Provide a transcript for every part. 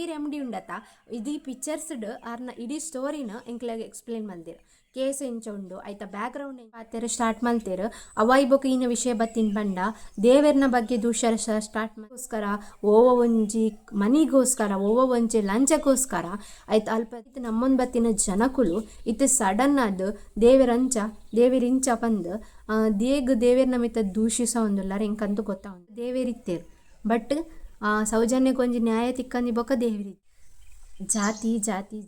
Sameer MD ಉಂಡತ ಇದು ಪಿಕ್ಚರ್ಸ್ಡ್ ಆರ್ನ ಇಡೀ ಸ್ಟೋರಿನ ಎಂಕ್ಲಾಗ ಎಕ್ಸ್ಪ್ಲೇನ್ ಮಲ್ದಿರು ಕೇಸ್ ಎಂಚ ಉಂಡು ಐತ ಬ್ಯಾಕ್ಗ್ರೌಂಡ್ ಪಾತೆರು ಸ್ಟಾರ್ಟ್ ಮಲ್ತೇರು ಅವಾಯಿ ಬೊಕ ಈನ ವಿಷಯ ಬತ್ತಿನ ಪಂಡ ದೇವೆರ್ನ ಬಗ್ಗೆ ದೂಷರ ಸ್ಟಾರ್ಟ್ ಗೋಸ್ಕರ ಓವ ಒಂಜಿ ಮನಿಗೋಸ್ಕರ ಓವ ಒಂಜಿ ಲಂಚಗೋಸ್ಕರ ಐತ ಅಲ್ಪ ನಮ್ಮೊಂದು ಬತ್ತಿನ ಜನಕುಲು ಇತ್ತು ಸಡನ್ ಅದು ದೇವೆರಿಂಚ ಪಂದು ದೇವೆರ್ನ ಮಿತ್ತ ದೂಷಿಸ ಒಂದುಲ್ಲಾರ ಎಂಕಂತೂ ಗೊತ್ತಾ ಉಂಟು ದೇವೆರಿತ್ತೇರು ಬಟ್ ಸೌಜನ್ಯಕ್ಕೊಂಜಿ ನ್ಯಾಯ ತಿಕ್ಕಂದಿ ಬೊಕ ದೇವರಿ ಜಾತಿ ಜಾತಿ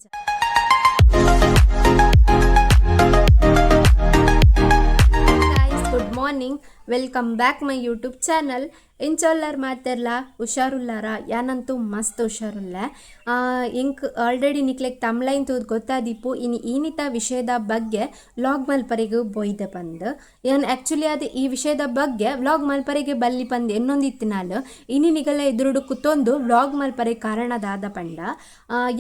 good morning welcome back my YouTube channel ಎಂಚೊಲ್ಲರ್ ಮಾತೆರ್ಲ ಹುಷಾರುಲ್ಲಾರ ಯಾನಂತೂ ಮಸ್ತ್ ಹುಷಾರುಲ್ಲ ಇಂಕ್ ಆಲ್ರೆಡಿ ನಿಕ್ಲೆಗ್ ತಮ್ಲೈನ್ ತೂದ್ ಗೊತ್ತಾದಿಪ್ಪು ಇನ್ನು ಈನಿತ ವಿಷಯದ ಬಗ್ಗೆ ವ್ಲಾಗ್ ಮಲ್ಪರೆಗೆ ಬೊಯ್ದೆ ಬಂದು ಏನು ಆ್ಯಕ್ಚುಲಿ ಅದು ಈ ವಿಷಯದ ಬಗ್ಗೆ ವ್ಲಾಗ್ ಮಲ್ಪರೆಗೆ ಬಲ್ಲಿ ಬಂದು ಇನ್ನೊಂದಿತ್ತು ನಾಳು ಇನ್ನಿನಿಗೆಲ್ಲ ಎದುರುಡು ಕುತ್ತೊಂದು ವ್ಲಾಗ್ ಮಲ್ಪರೆ ಕಾರಣದಾದ ಪಂಡ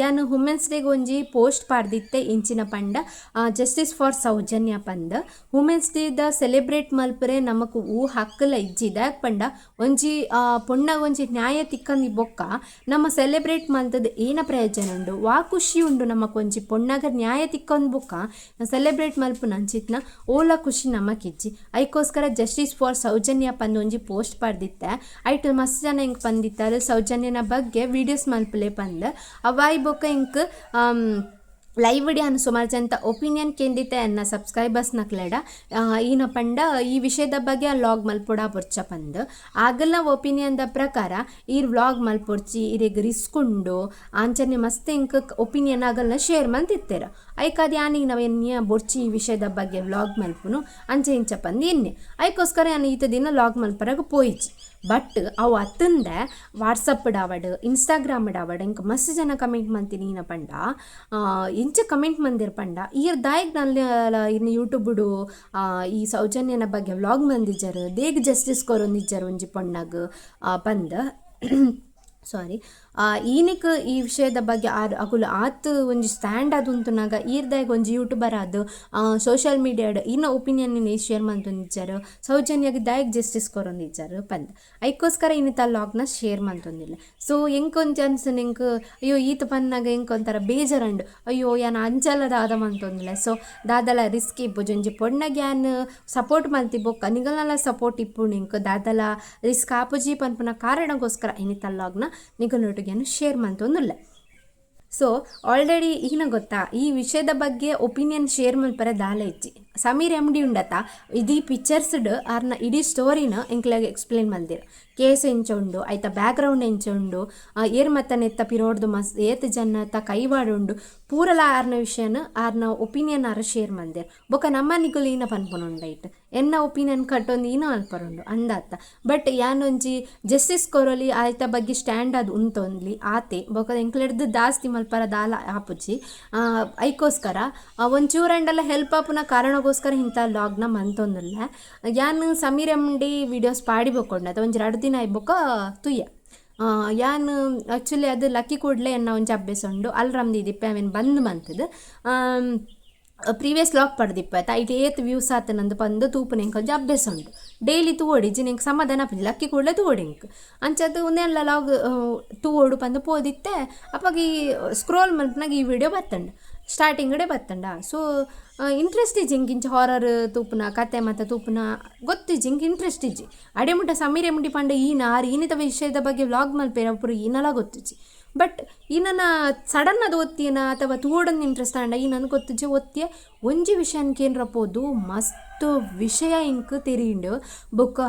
ಯಾನು ವುಮೆನ್ಸ್ ಡೇಗೆ ಒಂಜಿ ಪೋಸ್ಟ್ ಪಾಡ್ದಿತ್ತೆ ಇಂಚಿನ ಪಂಡ ಜಸ್ಟಿಸ್ ಫಾರ್ ಸೌಜನ್ಯ ಪಂದ್ ವುಮೆನ್ಸ್ ಡೇದ ಸೆಲೆಬ್ರೇಟ್ ಮಲ್ಪರೆ ನಮಕ್ ಹೂ ಹಕ್ಕಲ ಇಜ್ಜಿದಾಗ ಪಂಡ ಒಂಜಿ ಪೊಣ್ಣಗ ಒಂಜಿ ನ್ಯಾಯ ತಿಕ್ಕಂದಿ ಬೊಕ್ಕ ನಮ್ಮ ಸೆಲೆಬ್ರೇಟ್ ಮಲ್ತದ ಏನ ಪ್ರಯೋಜನ ಉಂಡು ವಾ ಖುಷಿ ಉಂಡು ನಮಕೊಂಜಿ ಪೊಣ್ಣಗ ನ್ಯಾಯ ತಿಕ್ಕೊಂಡ್ ಬೊಕ್ಕ ಸೆಲೆಬ್ರೇಟ್ ಮಲ್ಪು ನಂಚಿತ್ನ ಓಲ ಖುಷಿ ನಮಕಿಜ್ಜಿ ಐಕೋಸ್ಕರ ಜಸ್ಟಿಸ್ ಫಾರ್ ಸೌಜನ್ಯ ಪಂದು ಒಂಜಿ ಪೋಸ್ಟ್ ಪಡ್ದಿತ್ತೆ ಐಟ್ ಮಸ್ತ್ ಜನ ಹಿಂಗೆ ಪಂದಿತ್ತಾರೆ ಸೌಜನ್ಯನ ಬಗ್ಗೆ ವಿಡಿಯೋಸ್ ಮಲ್ಪಲೆ ಪಂದ್ ಅವಾಯಿ ಬೊಕ್ಕ ಇಂಕ್ ಲೈವ್ ವಿಡಿಯೋ ಅನ್ನು ಸುಮಾರು ಜನ ಒಪಿನಿಯನ್ ಕೇಂದಿತ್ತೆ ಅನ್ನ ಸಬ್ಸ್ಕ್ರೈಬರ್ಸ್ ನಕ್ಲೆಡ ಈನ ಪಂಡ ಈ ವಿಷಯದ ಬಗ್ಗೆ ವ್ಲಾಗ್ ಮಲ್ಪೊಡ ಪೊರ್ಚ ಪಂದು ಆಗಲ್ಲ ಒಪಿನಿಯನ್ದ ಪ್ರಕಾರ ಈ ವ್ಲಾಗ್ ಮಲ್ಪೊರ್ಚಿ ಇರಿಗೆ ರಿಸ್ಕ್ ಉಂಡು ಆಂಚನೆ ಮಸ್ತ್ ಇಂಕ್ ಒಪಿನಿಯನ್ ಆಗಲ್ಲ ಶೇರ್ ಮಲ್ತಿತ್ತೇರ ಐಕಾದ ಯಾನಿಗೆ ನಾವೇನು ಬೊರ್ಚಿ ಈ ವಿಷಯದ ಬಗ್ಗೆ ವ್ಲಾಗ್ ಮಲ್ಪುನು ಅಂಚೆ ಇಂಚ ಪಂದು ಎನ್ನೆ ಐಕೋಸ್ಕರ ನಾನು ಈತ ದಿನ ವ್ಲಾಗ್ ಮಲ್ಪರಾಗ ಪೋಯಿಚಿ ಬಟ್ ಅವು ಅತ್ತಂದ ವಾಟ್ಸಪ್ ಡಾವಡ್ ಇನ್ಸ್ಟಾಗ್ರಾಮ್ ಡಾವಡ್ ಇಂಕ ಮಸ್ತ್ ಜನ ಕಮೆಂಟ್ ಮಾಡ್ತೀನಿ ಈನ ಪಂಡ ಇಂಚ ಕಮೆಂಟ್ ಮಂದಿರ ಪಂಡ ಈರ್ ದಾಯಿಗೆ ನಲ್ಲಿ ಇನ್ನು ಯೂಟ್ಯೂಬ್ಡು ಈ ಸೌಜನ್ಯನ ಬಗ್ಗೆ ವ್ಲಾಗ್ ಮಂದಿಜ್ಜರು ದೇಗ್ ಜಸ್ಟಿಸ್ ಕೊರೊಂದಿಜ್ಜರು ಒಂಜಿ ಪೊಣ್ಣಗ ಪಂದ ಸಾರಿ ಈನಿಕ್ ಈ ವಿಷಯದ ಬಗ್ಗೆ ಅಕುಲು ಆತ್ ಒಂಜಿ ಸ್ಟ್ಯಾಂಡ್ ಅದು ಉಂತುನಾಗ ಈರ್ದಾಗಿ ಒಂಜಿ ಯೂಟ್ಯೂಬರ್ ಅದು ಸೋಷಿಯಲ್ ಮೀಡಿಯಾಡ್ ಇನ್ನ ಒಪಿನಿಯನ್ ಶೇರ್ ಮಂತೊಂದಿಜ್ಜರು ಸೌಜನ್ಯಗೆ ದಾಯಿಗೆ ಜಸ್ಟಿಸ್ ಕೊರೊಂದಿಜ್ಜರು ಪಂದ್ ಐಕೋಸ್ಕರ ಇನ್ನಿತ ಲಾಗ್ನ ಶೇರ್ ಮಂತೊಂದಿಲ್ಲ ಸೊ ಎಂಕೊಂಚ ಅನ್ಸನ್ ಎಂಕ್ ಅಯ್ಯೋ ಈತ ಪನ್ನಾಗ ಎಂಕೊಂಥರ ಬೇಜಾರಂಡು ಅಯ್ಯೋ ಯಾನು ಅಂಚಲ ದಾದ ಮಂತೊಂದಿಲ್ಲ ಸೊ ದಾದಲ ರಿಸ್ಕ್ ಇಪ್ಪು ಒಂಜಿ ಪೊಣ್ಣಗೆ ಯಾನು ಸಪೋರ್ಟ್ ಮಲ್ತಿಬ್ಬೊಕ್ಕ ನಿಗಲ್ನೆಲ್ಲ ಸಪೋರ್ಟ್ ಇಪ್ಪು ನಿಂಕ್ ದಾದಲ ರಿಸ್ಕ್ ಆಪುಜಿ ಪನ್ಪುನ ಕಾರಣಗೋಸ್ಕರ ಇನ್ನಿತ ಲಾಗ್ನ ನಿಗಲೊಟ್ಟಿಗೆ ಶೇರ್ ಮಂತೊಂದುಲ್ಲ ಸೊ ಆಲ್ರೆಡಿ ಈಗಿನ ಗೊತ್ತಾ ಈ ವಿಷಯದ ಬಗ್ಗೆ ಒಪಿನಿಯನ್ ಶೇರ್ ಮಲ್ಪರ ದಾಲ ಇಚ್ಚಿ ಸಮೀರ್ ಎಮ್ಡಿ ಉಂಡತ ಇದು ಪಿಕ್ಚರ್ಸ್ಡ್ ಆರ್ನ ಇಡೀ ಸ್ಟೋರಿನ ಎಂಕ್ಲಾಗ ಎಕ್ಸ್ಪ್ಲೇನ್ ಮಲ್ದಿರು ಕೇಸ್ ಎಂಚ ಉಂಡು ಐತ ಬ್ಯಾಕ್ಗ್ರೌಂಡ್ ಎಂಚ ಉಂಡು ಏರ್ ಮತ್ತ ನೆತ್ತ ಪಿರೋಡ್ದು ಮಸ್ ಏತ್ ಜನ ಕೈವಾಡು ಉಂಡು ಪೂರಲ ಆರ್ನ ವಿಷಯನ ಆರ್ನ ಒಪಿನಿಯನ್ ಆರ ಶೇರ್ ಮಲ್ದಿರು ಬೊಕ ನಮ್ಮ ನಿಗುಲು ಈನ ಪನ್ಪುನುಂಡೈಟ್ ಎನ್ನ ಒಪಿನಿಯನ್ ಕಟ್ಟೊಂದು ಈನ ಅಲ್ಪರುಂಡು ಅಂದಾತ ಬಟ್ ಯಾನೊಂಜಿ ಜಸ್ಟಿಸ್ ಕೊರೊಲಿ ಆಯ್ತ ಬಗ್ಗೆ ಸ್ಟ್ಯಾಂಡ್ ಅದು ಉಂತೊಂದ್ಲಿ ಆತೆ ಬೊಕ ಎಂಕ್ಲೆಡ್ದು ಜಾಸ್ತಿ ಮಲ್ಪರ ದಾಲ ಆಪುಜಿ ಐಕೋಸ್ಕರ ಒಂಚೂರಂಡೆಲ್ಲ ಹೆಲ್ಪ್ ಆಪುನ ಕಾರಣಗೋಸ್ಕರ ಇಂಥ ಲಾಗ್ನ ಮಂತೊಂದಿಲ್ಲ ಯಾನು ಸಮೀರ್ ಎಮ್ಡಿ ವಿಡಿಯೋಸ್ ಪಾಡಿ ಬೊಕೊಂಡ ಅದು ಒಂಜಿ 2 ದಿನ ಆಯ್ಬೊಕ ತುಯ್ಯ ಯಾನು ಆ್ಯಕ್ಚುಲಿ ಅದು ಲಕ್ಕಿ ಕೂಡಲೇ ಎನ್ನ ಒಂಜಿ ಅಭ್ಯಾಸ ಉಂಡು ಅಲ್ರಮ್ದು ಇದಿಪ್ಪೆ ಅವೇನು ಬಂದು ಮಂತದ್ದು ಪ್ರೀವಿಯಸ್ ಲಾಗ್ ಪಡ್ದಿಪ್ಪ ಐಟ್ ಏತ್ ವ್ಯೂಸ್ ಆತ ನಂದು ಬಂದು ತೂಪು ಎಂಕ್ ಒಂಜಿ ಅಭ್ಯಾಸ ಉಂಡು ಡೈಲಿ ತೂವೋಡಿ ಜಿನೆಂಕ್ ಸಮಾಧಾನ ಆಪುಜಿ ಲಕ್ಕಿ ಕೂಡಲೇ ತೂವೋಡಿ ಎಂಕ್ ಅಂಚದು ಒಂದೆಲ್ಲ ಲಾಗ್ ತೂವೋಡು ಬಂದು ಪೋದಿತ್ತೆ ಅಪ್ಪಾಗ ಈ ಸ್ಕ್ರೋಲ್ ಮಲ್ಪನಾಗ ಈ ವಿಡಿಯೋ ಬತ್ತಂಡು ಸ್ಟಾರ್ಟಿಂಗಡೆ ಬತ್ತಂಡ ಸೊ ಇಂಟ್ರೆಸ್ಟ್ ಇಜ್ಜಿ ಇಂಚ ಹಾರರ್ ತೂಪುನ ಕತೆ ಮತ್ತು ತೂಪುನ ಗೊತ್ತಿಜ್ಜಿ ಇಂಕ್ ಇಂಟ್ರೆಸ್ಟ್ ಇಜ್ಜಿ ಅಡೆಮುಟ ಸಮೀರ್ ಎಮ್ಡಿ ಪಂಡ ಈನಿತ ವಿಷಯದ ಬಗ್ಗೆ ವ್ಲಾಗ್ ಮಲ್ಪೇರ ಪುರು ಈನೆಲ್ಲ ಗೊತ್ತಿಜ್ಜಿ ಬಟ್ ಈನನ ಸಡನ್ ಅದು ಒತ್ತಿನ ಅಥವಾ ತೂಡೊಂದು ಇಂಟ್ರೆಸ್ಟ್ ಆಂಡ ಈ ನನಗೆ ಗೊತ್ತಿಜ್ಜಿ ಒತ್ತಿಯ ಒಂಜಿ ವಿಷಯಕ್ಕೆ ಏನರಪ್ಪೋದು ಮಸ್ತ್ ವಿಷಯ ಇಂಕ್ ತೆರೀಂಡು ಬೊಕ್ಕ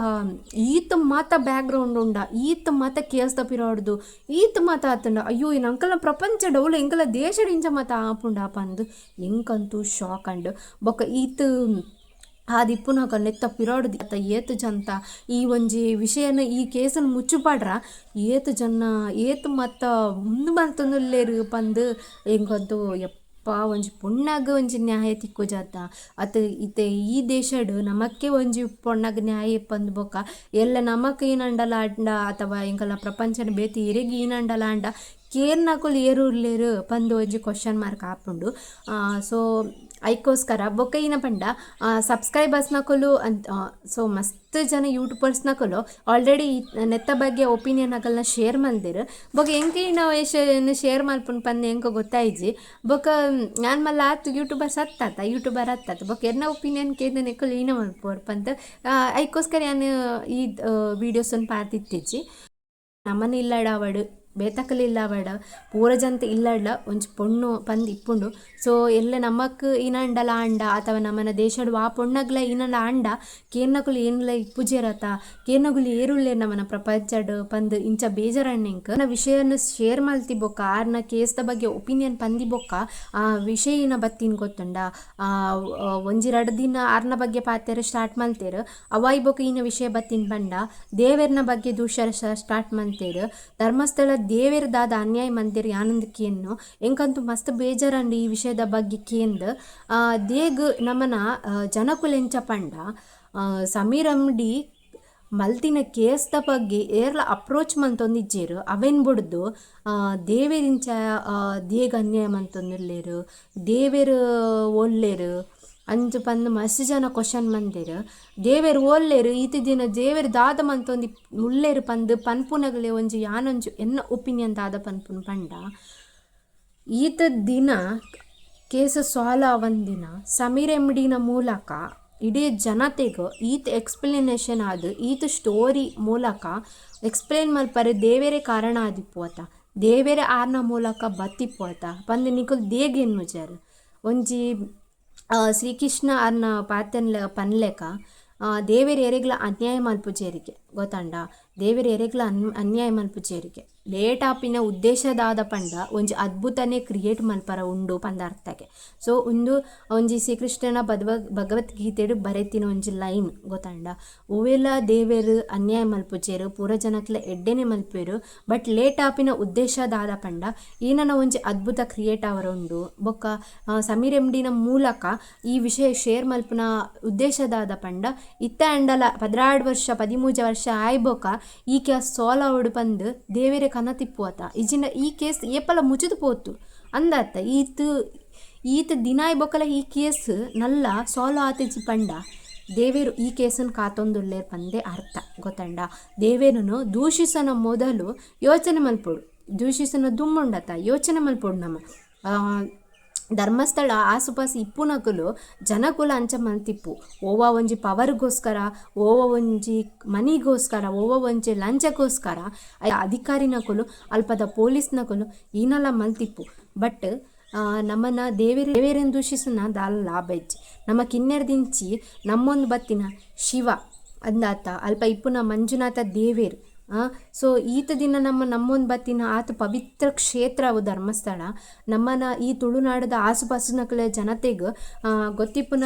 ಈತ ಮಾತ ಬ್ಯಾಕ್ಗ್ರೌಂಡ್ ಉಂಡ ಈತ ಮಾತ ಕೇಸ್ ತಪ್ಪಿರೋಡ್ದು ಈತ ಮಾತ ಆತಂಡ ಅಯ್ಯೋ ಇನ್ನು ಅಂಕಲ ಪ್ರಪಂಚ ಡೌಲ ಎಂಕಲ ದೇಶದ ಇಂಚ ಮಾತ ಆಪುಂಡ ಪಂದು ಎಂಕಂತೂ ಶಾಕ್ ಅಂಡ್ ಬೊಕ್ಕ ಈತ ಆದಿಪ್ಪುನಾಗ ನೆತ್ತ ಪಿರಾಡುದು ಅತ್ತ ಏತು ಜಂತ ಈ ಒಂಜಿ ವಿಷಯನ ಈ ಕೇಸನ್ನು ಮುಚ್ಚುಪಾಡ್ರ ಏತು ಜನ ಏತು ಮತ್ತ ಮುಂದೆ ಬಂತಂದುಲ್ಲೇರು ಪಂದು ಹೆಂಗಂತೂ ಒಂಜಿ ಪೊಣ್ಣಾಗ ಒಂಜಿ ನ್ಯಾಯ ತಿಕ್ಕು ಜಾತ ಅತ ಇತ್ತೆ ಈ ದೇಶಡ್ ನಮಕ್ಕೆ ಒಂಜಿ ಪೊಣ್ಣಾಗ ನ್ಯಾಯ ಪಂದ್ ಬೊಕ್ಕ ಎಲ್ಲ ನಮಕ್ ಏನಂಡಲ ಅಂಡ ಅಥವಾ ಎಂಕಲ್ಲ ಪ್ರಪಂಚನ ಬೇತಿ ಇರೆಗಿ ಏನಂಡಲ ಅಂಡ ಕೇರ್ನಾಕುಲು ಏರು ಇರ್ಲೇರು ಪಂದು ಒಂಜಿ ಕ್ವಶನ್ ಮಾರ್ಕ್ ಆಪುಂಡು ಸೊ ಐಕೋಸ್ಕರ ಬೊಕ್ಕ ಈನ ಪಂಡ ಸಬ್ಸ್ಕ್ರೈಬರ್ಸ್ನಕುಲು ಅಂತ ಸೊ ಮಸ್ತ್ ಜನ ಯೂಟ್ಯೂಬರ್ಸ್ನಕುಲು ಆಲ್ರೆಡಿ ನೆತ್ತ ಬಗ್ಗೆ ಒಪಿನಿಯನ್ ಅಕಲ್ನ ಶೇರ್ ಮಲ್ದೆರ್ ಬೊಕ ಎಂಕ ಈನ ಶೇರ್ ಮಲ್ಪುನ್ ಪಂದೆ ಎಂಕ ಗೊತ್ತಾಯಿಜಿ ಬೊಕ ನಾನು ಮಲ್ಲ ಆತು ಯೂಟ್ಯೂಬರ್ ಹತ್ತಾತ ಬೊಕ ಎನ್ನ ಒಪಿನಿಯನ್ ಕೇಂದ್ರ ನೆಕ್ಕಲು ಈನ ಮಲ್ಪೋರ್ ಪಂತ ಐಕೋಸ್ಕರ ನಾನು ಈ ವೀಡಿಯೋಸನ್ನು ಪಾತಿತ್ತಿಜ್ಜಿ ನಮ್ಮನ ಇಲ್ಲಡ ಅವಡು ಬೇತಕಲ್ ಇಲ್ಲ ಅವಡ ಪೂರಜಂತ ಇಲ್ಲಡ್ಲ ಒಂಜಿ ಪೊಣ್ಣು ಪಂದ್ ಇಪ್ಪುಂಡು ಸೊ ಎಲ್ಲ ನಮಕ್ ಇನಂಡಲ ಅಂಡ ಅಥವಾ ನಮ್ಮನ ದೇಶಡ್ ಆ ಪೊಣ್ಣಗ್ಲ ಇನಲ ಅಂಡ ಕೇರ್ನಕುಲು ಏನ್ಲ ಇಪ್ಪುಜೇರತ ಕೇರ್ನಗುಲು ಏರುಳ್ಳೆ ನಮ್ಮನ ಪ್ರಪಂಚಡ್ ಪಂದ್ ಇಂಚ ಬೇಜಾರಣ್ಣೆಂಕ್ ನ ವಿಷಯನ ಶೇರ್ ಮಲ್ತಿ ಬೊಕ್ಕ ಆರ್ನ ಕೇಸ್ದ ಬಗ್ಗೆ ಒಪಿನಿಯನ್ ಪಂದಿ ಬೊಕ್ಕ ಆ ವಿಷಯನ ಬತ್ತಿನ ಗೊತ್ತುಂಡ ಒಂಜಿ 2 ದಿನ ಆರ್ನ ಬಗ್ಗೆ ಪಾತೆರ್ ಸ್ಟಾರ್ಟ್ ಮಲ್ತೇರು ಅವಾಯಿ ಬೊಕ್ಕ ಈನ ವಿಷಯ ಬತ್ತಿನ ಪಂಡ ದೇವೆರ್ನ ಬಗ್ಗೆ ದೂಷರ ಸ್ಟಾರ್ಟ್ ಮಲ್ತೇರು ಧರ್ಮಸ್ಥಳ ದೇವೇರ್ ದಾದ ಅನ್ಯಾಯ ಮಂದಿರ್ ಯಾನಂದ್ ಕೇನ್ನು ಎಂಕಂತೂ ಮಸ್ತ್ ಬೇಜಾರಂಡು ಈ ವಿಷಯದ ಬಗ್ಗೆ ಕೇಂದ್ ದೇಗ್ ನಮ್ಮನ ಜನಕುಲೆಂಚ ಪಂಡ ಸಮೀರ್ ಅಂಗಡಿ ಮಲ್ತಿನ ಕೇಸ್ದ ಬಗ್ಗೆ ಏರ್ಲ ಅಪ್ರೋಚ್ ಮಂತೊಂದಿಜ್ಜೇರು ಅವೆನ್ ಬುಡ್ದು ದೇವೇರಿಂಚ ದೇಗ್ ಅನ್ಯಾಯ ಮಂತೊಂದುಲ್ಲೇರು ದೇವೇರು ಒಲ್ಲೇರು ಅಂಚು ಪಂದು ಮಸ್ತ್ ಜನ ಕ್ವಶನ್ ಮಂದೆರ್ ದೇವೇರು ಓಲ್ಲೇರು ಈತ ದಿನ ದೇವೇರು ದಾದ ಮಂತೊಂದು ಉಳ್ಳೇರು ಪಂದು ಪನ್ಪುನಗಲೆ ಒಂಜಿ ಯಾನೊಂಜು ಎನ್ನ ಒಪಿನಿಯನ್ ದಾದ ಪನ್ಪುನ ಪಂಡ ಈತ ದಿನ ಕೇಸ್ ಸಾಲ್ವ್ ಆವಂದಿನ ಸಮೀರ್ ಎಮ್ಡಿನ ಮೂಲಕ ಇಡೀ ಜನತೆಗೆ ಈತ ಎಕ್ಸ್ಪ್ಲನೇಷನ್ ಆದು ಈತ ಸ್ಟೋರಿ ಮೂಲಕ ಎಕ್ಸ್ಪ್ಲೇನ್ ಮಲ್ಪರೆ ದೇವೇರೇ ಕಾರಣ ಆದಿಪ್ಪೋತ ದೇವೇರೇ ಆರ್ನ ಮೂಲಕ ಬತ್ತಿಪ್ಪೋತ ಪಂದು ನಿಕುಲ್ ದೇಗ್ ಎನ್ನುಜಾರು ಒಂಜಿ ಶ್ರೀಕೃಷ್ಣ ಅರ್ನ ಪನ್ಲೆಕ ದೇವೇರು ಎರೆಗ್ಲ ಅನ್ಯಾಯ ಮಲ್ಪುಜೇರಿಗೆ ಗೊತ್ತಂಡ ದೇವೇರು ಎರೆಗ್ಲ ಅನ್ಯಾಯ ಮಲ್ಪುಜೇರಿಗೆ ಲೇಟ್ ಆಪಿನ ಉದ್ದೇಶದಾದ ಪಂಡ ಒಂಜಿ ಅದ್ಭುತನೇ ಕ್ರಿಯೇಟ್ ಮಲ್ಪರ ಉಂಡು ಪಂದ ಅರ್ಥಕ್ಕೆ ಸೊ ಒಂಜಿ ಶ್ರೀಕೃಷ್ಣನ ಭಗವದ್ಗೀತೆಡು ಬರೆತಿನ ಒಂಜಿ ಲೈನ್ ಗೊತ್ತಂಡ ಓವೆಲ್ಲ ದೇವೇರು ಅನ್ಯಾಯ ಮಲ್ಪುಜೇರು ಪೂರ ಜನಕ್ಲ ಎಡ್ಡೆನೆ ಮಲ್ಪೇರು ಬಟ್ ಲೇಟ್ ಆಪಿನ ಉದ್ದೇಶದಾದ ಪಂಡ ಈನನ ಒಂಜಿ ಅದ್ಭುತ ಕ್ರಿಯೇಟ್ ಅವರ ಉಂಡು ಬೊಕ್ಕ ಸಮೀರ್ ಎಮ್ಡಿನ ಮೂಲಕ ಈ ವಿಷಯ ಶೇರ್ ಮಲ್ಪುನ ಉದ್ದೇಶದಾದ ಪಂಡ ಇತ್ತ ಅಂಡಲ 13 ವರ್ಷ ಆಯ್ಬೋಕ ಈ ಕೇಸ್ ಸಾಲ್ವ್ ಆವಡು ಪಂದು ದೇವೇರೆ ಕನತಿಪ್ಪುವತ ಇಜಿಂಡ ಈ ಕೇಸ್ ಏಪಲ ಮುಚಿದು ಪೋತು ಅಂದತ್ತ ಈತ ದಿನಾಯ್ ಬೊಕಲ ಈ ಕೇಸ್ ನಲ್ಲ ಸಾಲ್ವ್ ಆತಿಜಿ ಪಂಡ ದೇವೇರು ಈ ಕೇಸನ್ನು ಕಾತೊಂದುಲ್ಲೇರ್ ಪಂದೆ ಅರ್ಥ ಗೊತ್ತಂಡ ದೇವೇರನು ದೂಷಿಸನ ಮೊದಲು ಯೋಚನೆ ಮಲ್ಪೊಡು ದೂಷಿಸನ ದುಮ್ಮುಂಡತ ಯೋಚನೆ ಮಲ್ಪೊಡು ನಮ್ಮ ಧರ್ಮಸ್ಥಳ ಆಸುಪಾಸು ಇಪ್ಪುನಕುಲು ಜನಕುಲ ಅಂಚ ಮಲ್ತಿಪ್ಪು ಓವ ಒಂಜಿ ಪವರ್ಗೋಸ್ಕರ ಓವ ಒಂಜಿ ಮನಿಗೋಸ್ಕರ ಓವ ಒಂಜಿ ಲಂಚಗೋಸ್ಕರ ಅಧಿಕಾರಿನಕುಲು ಅಲ್ಪದ ಪೊಲೀಸ್ನಕುಲು ಈನಲ ಮಲ್ತಿಪ್ಪು ಬಟ್ ನಮ್ಮನ್ನ ದೇವೇರೇನು ದೂಷಿಸನ ದಾಲ ಲಾಭ ಇಜ್ಜಿ ನಮ್ಮ ಕಿನ್ನೆರ್ದಿಂಚಿ ನಮ್ಮೊಂದು ಬತ್ತಿನ ಶಿವ ಅಂದಾತ ಅಲ್ಪ ಇಪ್ಪುನ ಮಂಜುನಾಥ ದೇವೇರು ಸೊ ಈತ ದಿನ ನಮ್ಮೊಂದು ಬತ್ತಿನ ಆತ ಪವಿತ್ರ ಕ್ಷೇತ್ರ ಅವು ಧರ್ಮಸ್ಥಳ ನಮ್ಮನ ಈ ತುಳುನಾಡದ ಆಸುಪಾಸಿನಕಲ ಜನತೆಗೆ ಗೊತ್ತಿಪ್ಪುನ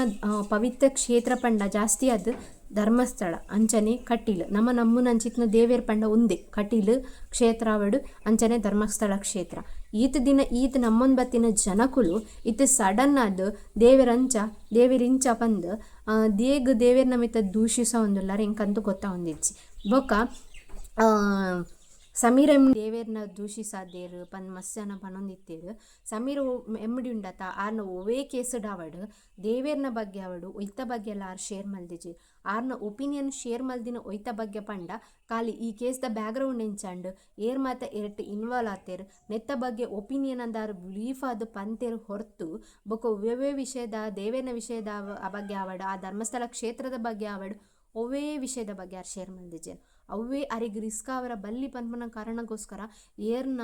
ಪವಿತ್ರ ಕ್ಷೇತ್ರ ಪಂಡ ಜಾಸ್ತಿ ಅದು ಧರ್ಮಸ್ಥಳ ಅಂಚನೆ ಕಟೀಲು ನಮ್ಮನ ಅಂಚಿತ್ನ ದೇವೇರ್ ಪಂಡ ಒಂದೇ ಕಟೀಲು ಕ್ಷೇತ್ರ ಅವಡು ಅಂಚನೆ ಧರ್ಮಸ್ಥಳ ಕ್ಷೇತ್ರ ಈತ ನಮ್ಮೊಂದು ಬತ್ತಿನ ಜನಕುಲು ಈತ ಸಡನ್ ಅದು ದೇವೇರಿಂಚ ಪಂದು ದೇವೇರ್ ನಮಿತ ದೂಷಿಸೋ ಒಂದುಲ್ಲಾರ ಹೆಂಗಂತೂ ಗೊತ್ತಾ ಒಂದಿಜ್ಜಿ ಬೊಕ್ಕ ಸಮೀರ್ ದೇವೇರ್ನ ದೂಷಿಸಾದೇರು ಪಂದ್ ಮಸ್ತ್ ಜನ ಪನೊಂದಿತ್ತೇರು ಸಮೀರ್ ಎಮ್ಡಿ ಉಂಡತ ಆರ್ನ ಒವೇ ಕೇಸಡ್ ಆವಡು ದೇವೇರ್ನ ಬಗ್ಗೆ ಆವಡು ಒಯ್ತ ಬಗ್ಗೆ ಎಲ್ಲ ಆರು ಶೇರ್ ಮಲ್ದಿಜಿ ಆರ್ನ ಒಪಿನಿಯನ್ ಶೇರ್ ಮಲ್ದಿನ ಒಯ್ತ ಬಗ್ಗೆ ಪಂಡ ಖಾಲಿ ಈ ಕೇಸ್ದ ಬ್ಯಾಕ್ಗ್ರೌಂಡ್ ಎಂಚಾಂಡು ಏರ್ ಮಾತ ಎರಟ್ಟು ಇನ್ವಾಲ್ವ್ ಆತೇರು ನೆತ್ತ ಬಗ್ಗೆ ಒಪಿನಿಯನ್ ಅಂದಾರು ಬಿಲೀಫ್ ಅದು ಪಂತೇರು ಹೊರತು ಬೊಕ್ಕ ಒವ್ವೇ ವಿಷಯದ ದೇವೇರ್ನ ವಿಷಯದ ಬಗ್ಗೆ ಆವಡು ಆ ಧರ್ಮಸ್ಥಳ ಕ್ಷೇತ್ರದ ಬಗ್ಗೆ ಆವಡು ಒವೇ ವಿಷಯದ ಬಗ್ಗೆ ಯಾರು ಶೇರ್ ಮಲ್ದಿಜೇರು ಅವೇ ಅರಿಗೆ ರಿಸ್ಕ್ ಅವರ ಬಲ್ಲಿ ಪನ್ಪನ ಕಾರಣಕ್ಕೋಸ್ಕರ ಏರ್ನ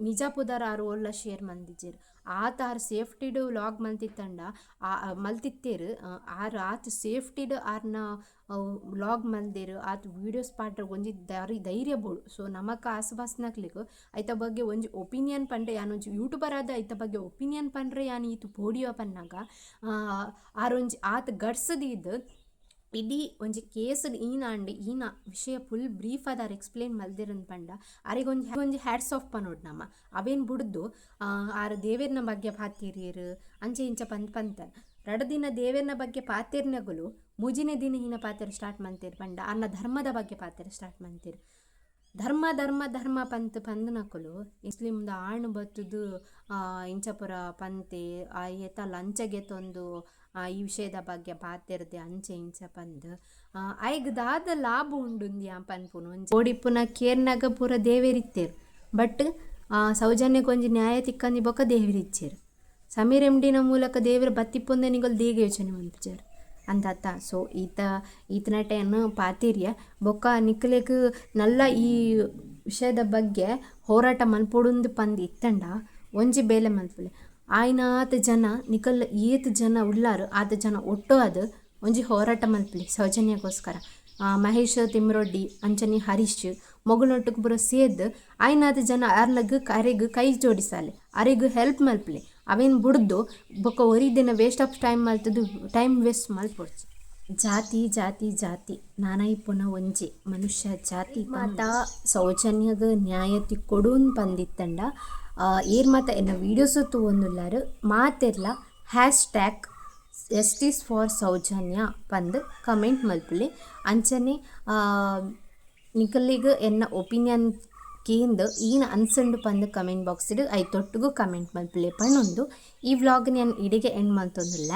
ನಿಜಾಪುದಾರ ಆರು ಒಲ್ಲ ಶೇರ್ ಮಂದಿಜೇರು ಆತ ಆರು ಸೇಫ್ಟಿಡು ಲಾಗ್ ಮಲ್ತಿತ್ತಂಡ ಮಲ್ತಿತ್ತೇರು ಆತ ಸೇಫ್ಟಿಡು ಆರ್ನ ಲಾಗ್ ಮಲ್ದೇರು ಆತ ವೀಡಿಯೋಸ್ ಪಾಡ್ರ ಒಂಜಿ ಧೈರ್ಯ ಬೋಡು ಸೊ ನಮಕ ಆಸುಪಾಸ್ನಕ್ಲಿಗೂ ಐತ ಬಗ್ಗೆ ಒಂಜಿ ಒಪಿನಿಯನ್ ಪಂಡ್ರೆ ಯಾನೊಂಜಿ ಯೂಟ್ಯೂಬರ್ ಆದ ಐತ ಬಗ್ಗೆ ಒಪಿನಿಯನ್ ಪಂಡ್ರೆ ಯಾನು ಈತು ಪೋಡಿಯೋ ಪನ್ನಾಗ ಆರೊಂಜಿ ಆತ ಗಡ್ಸದಿದ್ದು ಇಡೀ ಒಂಜಿ ಕೇಸ್ ಈನ ವಿಷಯ ಫುಲ್ ಬ್ರೀಫ್ ಅದಾರ ಎಕ್ಸ್ಪ್ಲೇನ್ ಮಲ್ದಿರನ್ ಪಂಡ ಅರಿಗೊಂಜಿ ಹ್ಯಾಟ್ಸ್ ಆಫ್ ಪನೋಡು ನಮ್ಮ ಅವೇನು ಬಿಡ್ದು ಆರು ದೇವೇರ್ನ ಬಗ್ಗೆ ಪಾತಿರಿಯರು ಅಂಚೆ ಇಂಚ ಪಂತ 2 ದಿನ ದೇವೇರ್ನ ಬಗ್ಗೆ ಪಾತಿರ್ನಗುಲು 3ನೇ ದಿನ ಹೀನ ಪಾತಿರ ಸ್ಟಾರ್ಟ್ ಮಾಡ್ತೀರಿ ಪಂಡ ಅನ್ನ ಧರ್ಮದ ಬಗ್ಗೆ ಪಾತಿರ ಸ್ಟಾರ್ಟ್ ಮಾಡ್ತೀರಿ ಧರ್ಮ ಧರ್ಮ ಧರ್ಮ ಪಂತ್ ಪಂದನಕುಲು ಮುಸ್ಲಿಮ್ದ ಆಣ್ ಬತ್ತುದು ಇಂಚಪುರ ಪಂತೆ ಏತ ಲಂಚಗೆ ತಂದು ಈ ವಿಷಯದ ಬಗ್ಗೆ ಪಾತಿರ್ದೆ ಅಂಚೆ ಇಂಚ ಪಂದ್ ಐಗ್ ದಾದ ಲಾಭ ಉಂಡುಂದಿ ಆ ಪನ್ಪುನು ಓಡಿಪುನ ಕೇರ್ನಾಗ ಪೂರ ದೇವೇರಿತ್ತೇರು ಬಟ್ ಸೌಜನ್ಯಕ್ಕೆ ಒಂಜಿ ನ್ಯಾಯ ತಿಕ್ಕಂದಿ ಬೊಕ್ಕ ದೇವರಿಚ್ಚೇರು ಸಮೀರ್ ಎಂಡಿನ ಮೂಲಕ ದೇವರ ಬತ್ತಿಪ್ಪೊಂದೆ ನಿಗಲ್ ದೇಗೆ ಯೋಚನೆ ಮಲ್ಪಿಚಾರು ಅಂದತ್ತ. ಸೊ ಈತನಟೆಯನ್ನು ಪಾತಿರ್ಯ ಬೊಕ್ಕ ನಿಕ್ಲೆಗ್ ನಲ್ಲ ಈ ವಿಷಯದ ಬಗ್ಗೆ ಹೋರಾಟ ಮಲ್ಪೊಡುಂದು ಪಂದು ಇತ್ತಂಡ ಒಂಜಿ ಬೇಲೆ ಮಲ್ಪಲೆ ಆಯ್ನ ಆತ ಜನ ನಿಕಲ್ ಏತ್ ಜನ ಉಳ್ಳಾರು ಆತ ಜನ ಒಟ್ಟು ಅದು ಒಂಜಿ ಹೋರಾಟ ಮಲ್ಪಲಿ ಸೌಜನ್ಯಕ್ಕೋಸ್ಕರ. ಮಹೇಶ್ ತಿಮ್ರೊಡ್ಡಿ ಅಂಚನೆ ಹರೀಶ್ ಮೊಗಳೊಟ್ಟಿಗೆ ಬರೋ ಸೇದ್ ಆಯ್ನಾದ ಜನ ಅರ್ಲಗ್ ಅರೆಗ್ ಕೈ ಜೋಡಿಸಾಲೆ ಅರೆಗ್ ಹೆಲ್ಪ್ ಮಲ್ಪಲೆ ಅವೇನು ಬಿಡ್ದು ಬೊಕ್ಕ ಒರಿದಿನ ವೇಸ್ಟ್ ಆಫ್ ಟೈಮ್ ಮಲ್ತದು ಟೈಮ್ ವೇಸ್ಟ್ ಮಲ್ಪೊಡ್ಚು. ಜಾತಿ ಜಾತಿ ಜಾತಿ ನಾನಾಯಿಪುನ ಒಂಜಿ ಮನುಷ್ಯ ಜಾತಿ ಮಾತ ಸೌಜನ್ಯಗ ನ್ಯಾಯ ತಿಕ್ಕೊಡುನ್ ಪಂದಿತ್ತಂಡ ಏರ್ ಮಾತ ಎನ್ನ ವೀಡಿಯೋಸು ತೂವೊಂದುಲ್ಲಾರು ಮಾತೆರ್ಲ ಹ್ಯಾಶ್ಟ್ಯಾಗ್ ಜಸ್ಟಿಸ್ ಫಾರ್ ಸೌಜನ್ಯ ಪಂದ್ ಕಮೆಂಟ್ ಮಲ್ಪುಲೆ ಅಂಚನೆ ನಿಕಲ್ಲಿಗ ಎನ್ನ ಒಪಿನಿಯನ್ ಕೇಂದ್ ಈನ ಅನ್ಸಂಡು ಪಂದ್ ಕಮೆಂಟ್ ಬಾಕ್ಸ್ಡ್ ಐ ತೊಟ್ಟುಗು ಕಮೆಂಟ್ ಮಲ್ಪುಲೆ ಪಣ್ಣೊಂದು. ಈ ವ್ಲಾಗ್ ನಾನು ಇಡೆಗೆ ಎಂಡ್ ಮಲ್ತೊಂದುಲ್ಲ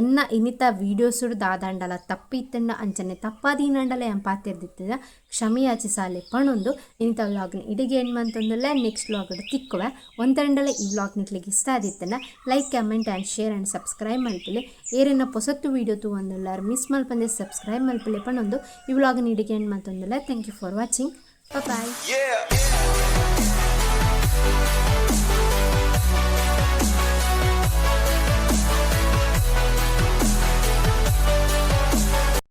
ಎನ್ನ ಇನ್ನಿತ ವೀಡಿಯೋಸುಡು ದಾದಾಂಡಲ ತಪ್ಪಿತ್ತಂಡ ಅಂಚನೆ ತಪ್ಪಾದೀನಂಡಲ ಎಂ ಪಾತಿರ್ದಿತ್ತದ ಕ್ಷಮೆಯಾಚಿ ಸಾಲೆ ಪಣ್ಣೊಂದು. ಇನ್ನಿತ ವ್ಲಾಗ್ನ ಇಡೆಗೆ ಎಂಡ್ ಮಲ್ತೊಂದುಲ್ಲ ನೆಕ್ಸ್ಟ್ ವ್ಲಾಗ್ ತಿಕ್ಕುವೆ ಒಂತಂಡಲ ಈ ವ್ಲಾಗ್ ನಿಕ್ಲಿಗೆ ಇಷ್ಟ ಆದಿತ್ತಂಡ like comment and share and subscribe ಮಲ್ಪುಲೆ ಏರೆನ್ನ ಪೊಸತ್ತು ವೀಡಿಯೋ ತೂವೊಂದುಲ್ಲಾರು ಮಿಸ್ ಮಲ್ಪಂದೆ ಸಬ್ಸ್ಕ್ರೈಬ್ ಮಲ್ಪುಲೆ ಪಣ್ಣೊಂದು. ಈ ವ್ಲಾಗ್ನ ಇಡೆಗೆ ಎಂಡ್ ಮಲ್ತೊಂದುಲ್ಲ. Thank you for watching. Bye.